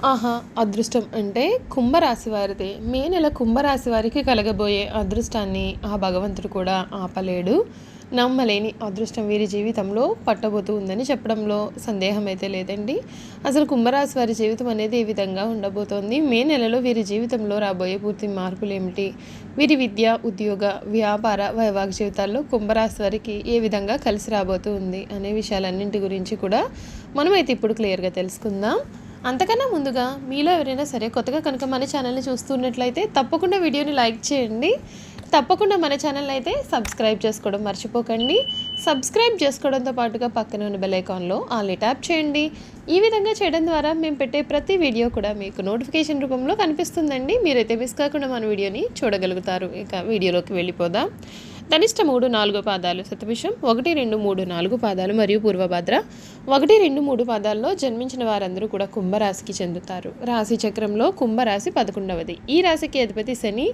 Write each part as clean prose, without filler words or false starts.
ఆహా! అదృష్టం అంటే కుంభరాశి వారిదే. మే నెల కుంభరాశి వారికి కలగబోయే అదృష్టాన్ని ఆ భగవంతుడు కూడా ఆపలేడు. నమ్మలేని అదృష్టం వీరి జీవితంలో పట్టబోతూ ఉందని చెప్పడంలో సందేహం అయితే లేదండి. అసలు కుంభరాశి వారి జీవితం అనేది ఏ విధంగా ఉండబోతోంది? మే నెలలో వీరి జీవితంలో రాబోయే పూర్తి మార్పులేమిటి? వీరి విద్య, ఉద్యోగ, వ్యాపార, వైవాహిక జీవితాల్లో కుంభరాశి వారికి ఏ విధంగా కలిసి రాబోతూ ఉంది అనే విషయాలన్నింటి గురించి కూడా మనమైతే ఇప్పుడు క్లియర్‌గా తెలుసుకుందాం. అంతకన్నా ముందుగా మీలో ఎవరైనా సరే కొత్తగా కనుక మన ఛానల్ని చూస్తున్నట్లయితే తప్పకుండా వీడియోని లైక్ చేయండి. తప్పకుండా మన ఛానల్ని అయితే సబ్స్క్రైబ్ చేసుకోవడం మర్చిపోకండి. సబ్స్క్రైబ్ చేసుకోవడంతో పాటుగా పక్కన ఉన్న బెల్ ఐకాన్లో ఆల్ని ట్యాప్ చేయండి. ఈ విధంగా చేయడం ద్వారా మేము పెట్టే ప్రతి వీడియో కూడా మీకు నోటిఫికేషన్ రూపంలో కనిపిస్తుందండి. మీరైతే మిస్ కాకుండా మన వీడియోని చూడగలుగుతారు. ఇక వీడియోలోకి వెళ్ళిపోదాం. ధనిష్ట 3, 4 పాదాలు, శతభిషం 1, 2, 3, 4 పాదాలు మరియు పూర్వభద్ర 1, 2, 3 పాదాల్లో జన్మించిన వారందరూ కూడా కుంభరాశికి చెందుతారు. రాశి చక్రంలో కుంభరాశి 11వది. ఈ రాశికి అధిపతి శని.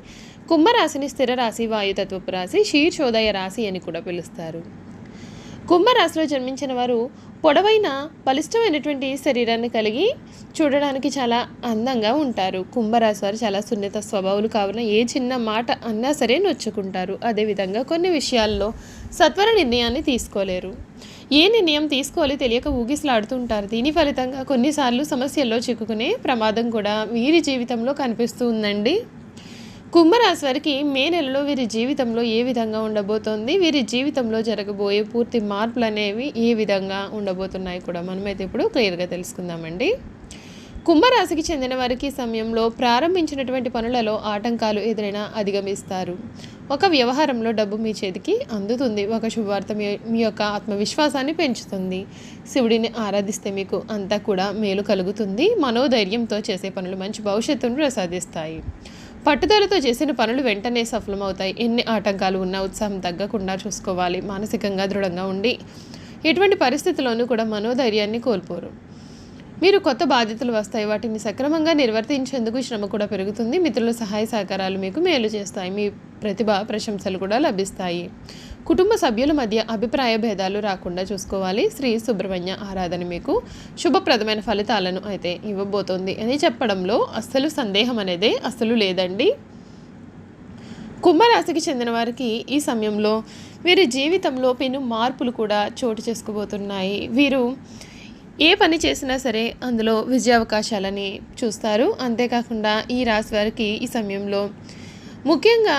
కుంభరాశిని స్థిర రాశి, వాయుతత్వపు రాశి, శీర్షోదయ రాశి అని కూడా పిలుస్తారు. కుంభరాశిలో జన్మించిన వారు పొడవైన బలిష్టమైనటువంటి శరీరాన్ని కలిగి చూడడానికి చాలా అందంగా ఉంటారు. కుంభరాశి వారు చాలా సున్నిత స్వభావాలు కావున ఏ చిన్న మాట అన్నా సరే నొచ్చుకుంటారు. అదేవిధంగా కొన్ని విషయాల్లో సత్వర నిర్ణయాన్ని తీసుకోలేరు. ఏ నిర్ణయం తీసుకోవాలి తెలియక ఊగిసలాడుతుంటారు. దీని ఫలితంగా కొన్నిసార్లు సమస్యల్లో చిక్కుకునే ప్రమాదం కూడా వీరి జీవితంలో కనిపిస్తూ ఉందండి. కుంభరాశి వారికి మే నెలలో వీరి జీవితంలో ఏ విధంగా ఉండబోతోంది, వీరి జీవితంలో జరగబోయే పూర్తి మార్పులు అనేవి ఏ విధంగా ఉండబోతున్నాయి కూడా మనమైతే ఇప్పుడు క్లియర్గా తెలుసుకుందామండి. కుంభరాశికి చెందిన వారికి సమయంలో ప్రారంభించినటువంటి పనులలో ఆటంకాలు ఎదురైనా అధిగమిస్తారు. ఒక వ్యవహారంలో డబ్బు మీ చేతికి అందుతుంది. ఒక శుభవార్త మీ యొక్క ఆత్మవిశ్వాసాన్ని పెంచుతుంది. శివుడిని ఆరాధిస్తే మీకు అంతా కూడా మేలు కలుగుతుంది. మనోధైర్యంతో చేసే పనులు మంచి భవిష్యత్తును ప్రసాదిస్తాయి. పట్టుదలతో చేసిన పనులు వెంటనే సఫలమవుతాయి. ఎన్ని ఆటంకాలు ఉన్నా ఉత్సాహం తగ్గకుండా చూసుకోవాలి. మానసికంగా దృఢంగా ఉండి ఎటువంటి పరిస్థితుల్లోనూ కూడా మనోధైర్యాన్ని కోల్పోరు. మీరు కొత్త బాధ్యతలు వస్తాయి. వాటిని సక్రమంగా నిర్వర్తించేందుకు శ్రమ కూడా పెరుగుతుంది. మిత్రుల సహాయ సహకారాలు మీకు మేలు చేస్తాయి. మీ ప్రతిభ, ప్రశంసలు కూడా లభిస్తాయి. కుటుంబ సభ్యుల మధ్య అభిప్రాయ భేదాలు రాకుండా చూసుకోవాలి. శ్రీ సుబ్రహ్మణ్య ఆరాధన మీకు శుభప్రదమైన ఫలితాలను అయితే ఇవ్వబోతోంది అని చెప్పడంలో అస్సలు సందేహం అనేది అస్సలు లేదండి. కుంభరాశికి చెందిన వారికి ఈ సమయంలో వీరి జీవితంలో పెను మార్పులు కూడా చోటు చేసుకోబోతున్నాయి. వీరు ఏ పని చేసినా సరే అందులో విజయావకాశాలని చూస్తారు. అంతేకాకుండా ఈ రాశి వారికి ఈ సమయంలో ముఖ్యంగా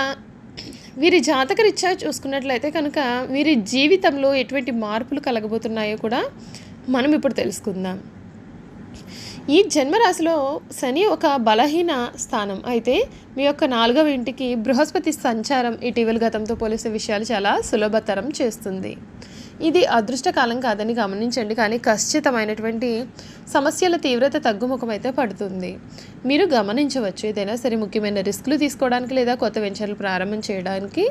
వీరి జాతకరీత్యా చూసుకున్నట్లయితే కనుక వీరి జీవితంలో ఎటువంటి మార్పులు కలగబోతున్నాయో కూడా మనం ఇప్పుడు తెలుసుకుందాం. ఈ జన్మరాశిలో శని ఒక బలహీన స్థానం అయితే మీ యొక్క 4వ ఇంటికి బృహస్పతి సంచారం ఇటీవల గతంతో పోలిసే విషయాలు చాలా సులభతరం చేస్తుంది. ఇది అదృష్టకాలం కాదని గమనించండి. కానీ ఖచ్చితమైనటువంటి సమస్యల తీవ్రత తగ్గుముఖం అయితే పడుతుంది. మీరు గమనించవచ్చు. ఏదైనా సరే ముఖ్యమైన రిస్కులు తీసుకోవడానికి లేదా కొత్త వెంచర్లు ప్రారంభం చేయడానికి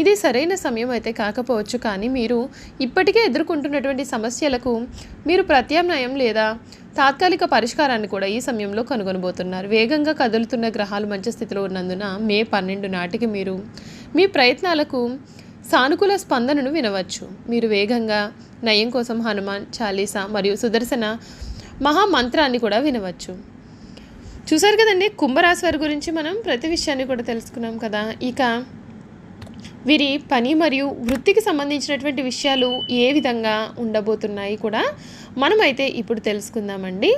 ఇది సరైన సమయం అయితే కాకపోవచ్చు. కానీ మీరు ఇప్పటికే ఎదుర్కొంటున్నటువంటి సమస్యలకు మీరు ప్రత్యామ్నాయం లేదా తాత్కాలిక పరిష్కారాన్ని కూడా ఈ సమయంలో కనుగొనబోతున్నారు. వేగంగా కదులుతున్న గ్రహాలు మంచి స్థితిలో ఉన్నందున మే 12 నాటికి మీరు మీ ప్రయత్నాలకు సానుకూల స్పందనను వినవచ్చు. మీరు వేగంగా నయం కోసం హనుమాన్ చాలీసా మరియు సుదర్శన మహామంత్రాన్ని కూడా వినవచ్చు. చూసారు కదండి, కుంభరాశి వారి గురించి మనం ప్రతి విషయాన్ని కూడా తెలుసుకున్నాం కదా. ఇక వీరి పని మరియు వృత్తికి సంబంధించినటువంటి విషయాలు ఏ విధంగా ఉండబోతున్నాయి కూడా మనమైతే ఇప్పుడు తెలుసుకుందామండి.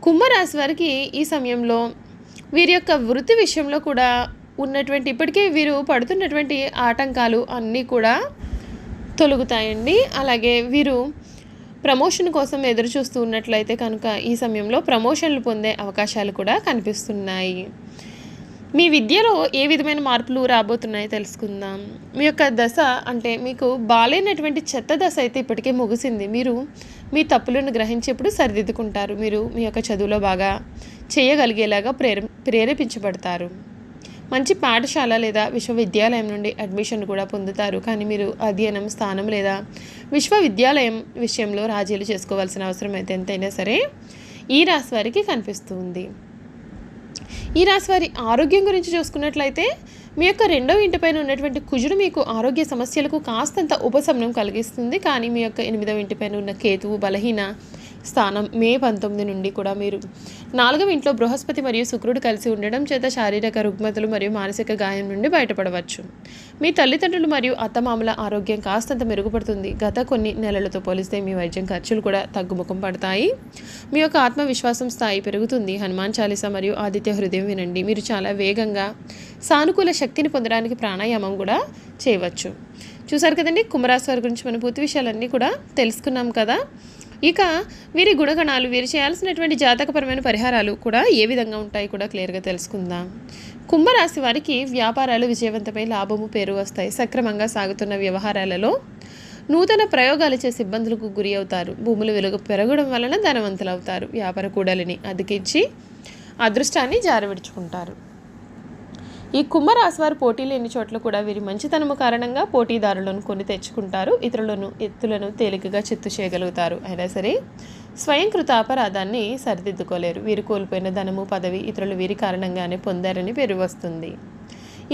కుంభరాశి వారికి ఈ సమయంలో వీరి యొక్క వృత్తి విషయంలో కూడా ఉన్నటువంటి ఇప్పటికే వీరు పడుతున్నటువంటి ఆటంకాలు అన్నీ కూడా తొలగుతాయండి. అలాగే వీరు ప్రమోషన్ కోసం ఎదురు చూస్తూ ఉన్నట్లయితే కనుక ఈ సమయంలో ప్రమోషన్లు పొందే అవకాశాలు కూడా కనిపిస్తున్నాయి. మీ విద్యలో ఏ విధమైన మార్పులు రాబోతున్నాయో తెలుసుకుందాం. మీ యొక్క దశ అంటే మీకు బాలేనటువంటి చెత్త దశ అయితే ఇప్పటికే ముగిసింది. మీరు మీ తప్పులను గ్రహించేప్పుడు సరిదిద్దుకుంటారు. మీరు మీ యొక్క చదువులో బాగా చేయగలిగేలాగా ప్రేరేపించబడతారు. మంచి పాఠశాల లేదా విశ్వవిద్యాలయం నుండి అడ్మిషన్ కూడా పొందుతారు. కానీ మీరు అధ్యయనం స్థానం లేదా విశ్వవిద్యాలయం విషయంలో రాజీలు చేసుకోవాల్సిన అవసరం అయితే ఎంతైనా సరే ఈ రాశి వారికి కనిపిస్తుంది. ఈ రాశి వారి ఆరోగ్యం గురించి చూసుకున్నట్లయితే మీ యొక్క 2వ ఇంటిపైన ఉన్నటువంటి కుజుడు మీకు ఆరోగ్య సమస్యలకు కాస్తంత ఉపశమనం కలిగిస్తుంది. కానీ మీ యొక్క 8వ ఇంటిపైన ఉన్న కేతువు బలహీన స్థానం మే 19 నుండి కూడా మీరు 4వ ఇంట్లో బృహస్పతి మరియు శుక్రుడు కలిసి ఉండడం చేత శారీరక రుగ్మతలు మరియు మానసిక గాయం నుండి బయటపడవచ్చు. మీ తల్లిదండ్రులు మరియు అత్తమామల ఆరోగ్యం కాస్తంత మెరుగుపడుతుంది. గత కొన్ని నెలలతో పోలిస్తే మీ వైద్యం ఖర్చులు కూడా తగ్గుముఖం పడతాయి. మీ యొక్క ఆత్మవిశ్వాసం స్థాయి పెరుగుతుంది. హనుమాన్ చాలీసా మరియు ఆదిత్య హృదయం వినండి. మీరు చాలా వేగంగా సానుకూల శక్తిని పొందడానికి ప్రాణాయామం కూడా చేయవచ్చు. చూసారు కదండి, కుంభరాశి వారి గురించి మనం పూర్తి విషయాలన్నీ కూడా తెలుసుకున్నాం కదా. ఇక వీరి గుణగణాలు, వీరు చేయాల్సినటువంటి జాతకపరమైన పరిహారాలు కూడా ఏ విధంగా ఉంటాయి కూడా క్లియర్గా తెలుసుకుందాం. కుంభరాశి వారికి వ్యాపారాలు విజయవంతమై లాభము పేరు వస్తాయి. సక్రమంగా సాగుతున్న వ్యవహారాలలో నూతన ప్రయోగాలు చేసి ఇబ్బందులకు గురి అవుతారు. భూముల విలువ పెరగడం వలన ధనవంతులు అవుతారు. వ్యాపార కూడలిని అధికించి అదృష్టాన్ని జారవిడుచుకుంటారు. ఈ కుంభరాశి వారు పోటీ లేని చోట్ల కూడా వీరి మంచితనము కారణంగా పోటీదారులను కొని తెచ్చుకుంటారు. ఇతరులను ఎత్తులను తేలికగా చిత్తు చేయగలుగుతారు. అయినా సరే స్వయంకృత అపరాధాన్ని సరిదిద్దుకోలేరు. వీరు కోల్పోయిన ధనము, పదవి ఇతరులు వీరి కారణంగానే పొందారని పేరు వస్తుంది.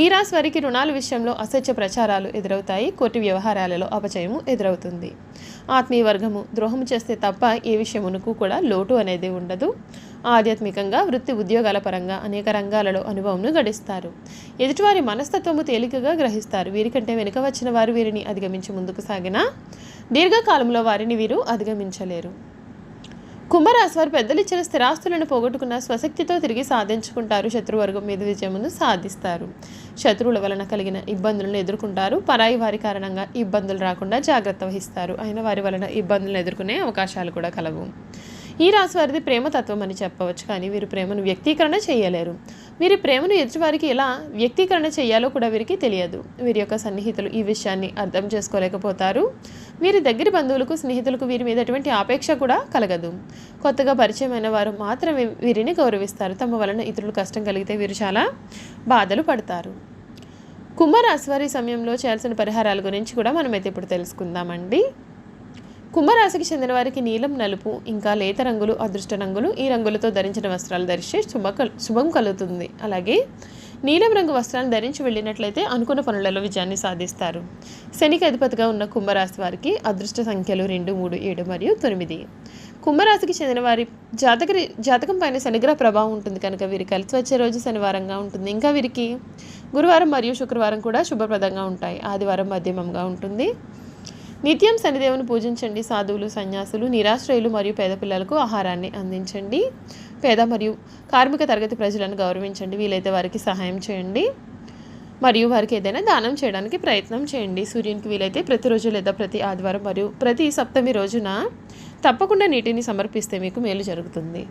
ఈ రాశి వారికి రుణాల విషయంలో అసత్య ప్రచారాలు ఎదురవుతాయి. కోర్టు వ్యవహారాలలో అపచయము ఎదురవుతుంది. ఆత్మీయ వర్గము ద్రోహం చేస్తే తప్ప ఏ విషయమునకు కూడా లోటు అనేది ఉండదు. ఆధ్యాత్మికంగా, వృత్తి ఉద్యోగాల పరంగా అనేక రంగాలలో అనుభవంను గడిస్తారు. ఎదుటివారి మనస్తత్వము తేలికగా గ్రహిస్తారు. వీరికంటే వెనుక వచ్చిన వారు వీరిని అధిగమించి ముందుకు సాగినా దీర్ఘకాలంలో వారిని వీరు అధిగమించలేరు. కుంభరాశి వారు పెద్దలు ఇచ్చిన స్థిరాస్తులను పోగొట్టుకున్న స్వశక్తితో తిరిగి సాధించుకుంటారు. శత్రువర్గం మీద విజయమును సాధిస్తారు. శత్రువుల వలన కలిగిన ఇబ్బందులను ఎదుర్కొంటారు. పరాయి వారి కారణంగా ఇబ్బందులు రాకుండా జాగ్రత్త వహిస్తారు. అయిన వారి వలన ఇబ్బందులను ఎదుర్కొనే అవకాశాలు కూడా కలవు. ఈ రాశి వారిది ప్రేమతత్వం అని చెప్పవచ్చు, కానీ వీరు ప్రేమను వ్యక్తీకరణ చేయలేరు. వీరి ప్రేమను ఎదుటివారికి ఎలా వ్యక్తీకరణ చేయాలో కూడా వీరికి తెలియదు. వీరి యొక్క సన్నిహితులు ఈ విషయాన్ని అర్థం చేసుకోలేకపోతారు. వీరి దగ్గరి బంధువులకు, స్నేహితులకు వీరి మీద ఎటువంటి ఆపేక్ష కూడా కలగదు. కొత్తగా పరిచయమైన వారు మాత్రమే వీరిని గౌరవిస్తారు. తమ వలన ఇతరులు కష్టం కలిగితే వీరు చాలా బాధలు పడతారు. కుంభరాశి వారి సమయంలో చేయాల్సిన పరిహారాల గురించి కూడా మనమైతే ఇప్పుడు తెలుసుకుందామండి. కుంభరాశికి చెందిన వారికి నీలం, నలుపు ఇంకా లేత రంగులు అదృష్ట రంగులు. ఈ రంగులతో ధరించిన వస్త్రాలు ధరిస్తే శుభం కలుగుతుంది. అలాగే నీలం రంగు వస్త్రాలను ధరించి వెళ్ళినట్లయితే అనుకున్న పనులలో విజయాన్ని సాధిస్తారు. శనికి అధిపతిగా ఉన్న కుంభరాశి వారికి అదృష్ట సంఖ్యలు 2, 3, 7 మరియు 9. కుంభరాశికి చెందిన వారి జాతకం పైన శనిగ్రహ ప్రభావం ఉంటుంది కనుక వీరు కలిసి వచ్చే రోజు శనివారంగా ఉంటుంది. ఇంకా వీరికి గురువారం మరియు శుక్రవారం కూడా శుభప్రదంగా ఉంటాయి. ఆదివారం మధ్యమంగా ఉంటుంది. నిత్యం శనిదేవుని పూజించండి. సాధువులు, సన్యాసులు, నిరాశ్రయులు మరియు పేద పిల్లలకు ఆహారాన్ని అందించండి. పేద మరియు కార్మిక తరగతి ప్రజలను గౌరవించండి. వీలైతే వారికి సహాయం చేయండి మరియు వారికి ఏదైనా దానం చేయడానికి ప్రయత్నం చేయండి. సూర్యునికి వీలైతే ప్రతిరోజు లేదా ప్రతి ఆదివారం మరియు ప్రతి సప్తమి రోజున తప్పకుండా నీటిని సమర్పిస్తే మీకు మేలు జరుగుతుంది.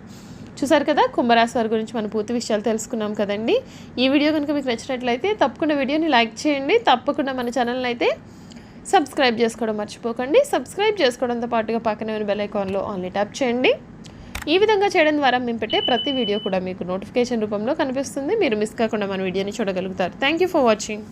చూసారు కదా, కుంభరాశి వారి గురించి మనం పూర్తి విషయాలు తెలుసుకున్నాం కదండి. ఈ వీడియో కనుక మీకు నచ్చినట్లయితే తప్పకుండా వీడియోని లైక్ చేయండి. తప్పకుండా మన ఛానల్ని అయితే సబ్స్క్రైబ్ చేసుకోవడం మర్చిపోకండి. సబ్స్క్రైబ్ చేసుకోవడంతో పాటుగా పక్కనే ఉన్న బెల్ ఐకాన్లో ఆన్లీ ట్యాప్ చేయండి. ఈ విధంగా చేయడం ద్వారా మేము పెట్టే ప్రతి వీడియో కూడా మీకు నోటిఫికేషన్ రూపంలో కనిపిస్తుంది. మీరు మిస్ కాకుండా మన వీడియోని చూడగలుగుతారు. Thank you for watching.